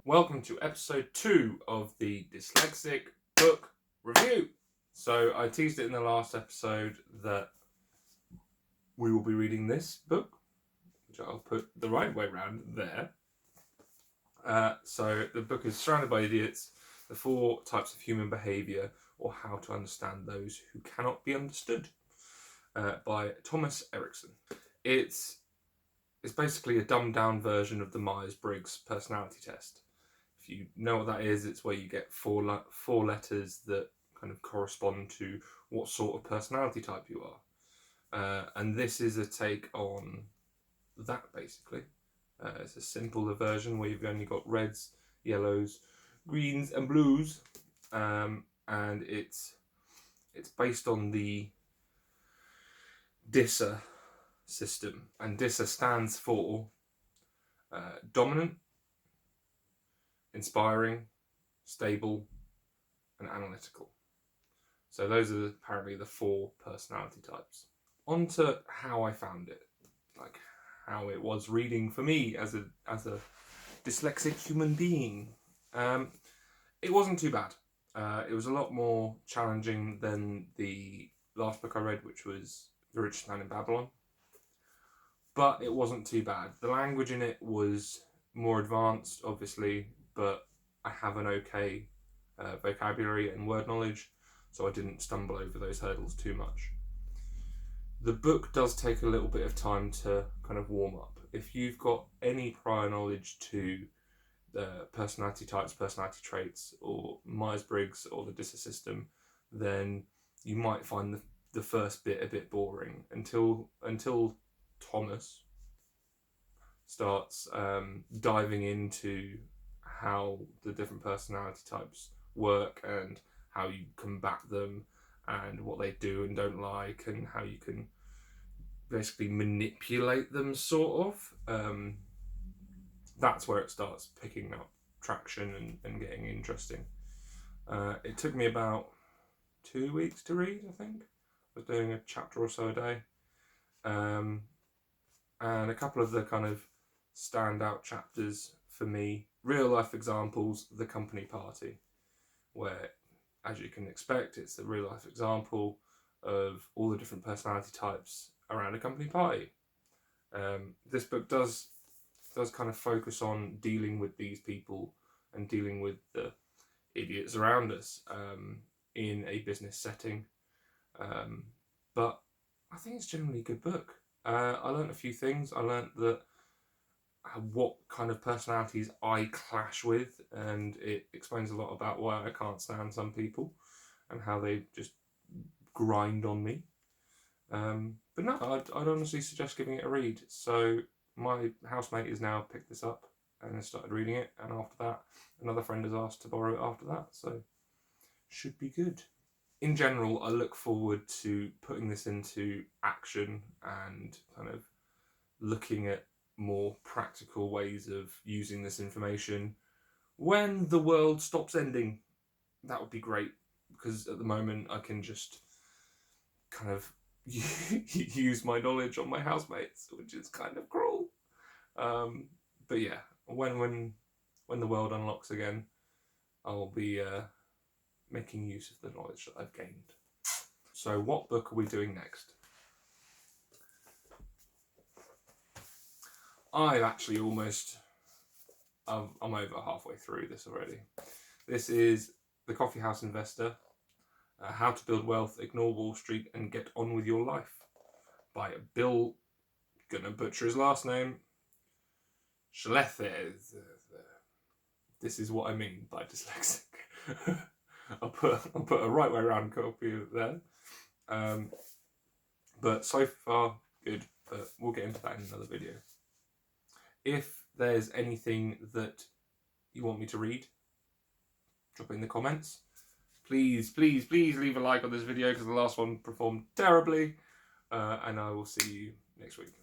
Welcome to episode 2 of the Dyslexic book review. So I teased it in the last episode that we will be reading this book, which I'll put the right way around there. So the book is Surrounded by Idiots, the 4 types of human behaviour, or how to understand those who cannot be understood, by Thomas Erickson. It's basically a dumbed down version of the Myers Briggs personality test. If you know what that is, it's where you get four letters that kind of correspond to what sort of personality type you are. And this is a take on that, basically. It's a simpler version where you've only got reds, yellows, greens and blues. And it's based on the DISA system. And DISA stands for dominant, inspiring, stable, and analytical. So those are apparently the 4 personality types. On to how I found it, like how it was reading for me as a dyslexic human being. It wasn't too bad. It was a lot more challenging than the last book I read, which was The Richest Man in Babylon. But it wasn't too bad. The language in it was more advanced, obviously, but I have an okay vocabulary and word knowledge, so I didn't stumble over those hurdles too much. The book does take a little bit of time to kind of warm up. If you've got any prior knowledge to the personality types, personality traits, or Myers Briggs or the DISA system, then you might find the first bit a bit boring until Thomas starts diving into how the different personality types work and how you combat them and what they do and don't like and how you can basically manipulate them, sort of. That's where it starts picking up traction and getting interesting. It took me about 2 weeks to read, I think. I was doing a chapter or so a day. And a couple of the kind of standout chapters for me, real life examples, The Company Party, where, as you can expect, it's the real life example of all the different personality types around a company party. This book does kind of focus on dealing with these people and dealing with the idiots around us in a business setting. But I think it's generally a good book. I learned a few things. I learned that what kind of personalities I clash with, and it explains a lot about why I can't stand some people and how they just grind on me. But no, I'd honestly suggest giving it a read. So my housemate has now picked this up and has started reading it, and after that another friend has asked to borrow it after that, so should be good. In general, I look forward to putting this into action and kind of looking at more practical ways of using this information when the world stops ending. That would be great, because at the moment I can just kind of use my knowledge on my housemates, which is kind of cruel. But yeah, when the world unlocks again, I'll be making use of the knowledge that I've gained. So what book are we doing next? I'm actually I'm over halfway through this already. This is The Coffee House Investor, How to Build Wealth, Ignore Wall Street and Get On With Your Life, by Bill, gonna butcher his last name, Schlethez. This is what I mean by dyslexic. I'll put a right way around copy of it there. But so far, good. But we'll get into that in another video. If there's anything that you want me to read, drop it in the comments. Please leave a like on this video, because the last one performed terribly. And I will see you next week.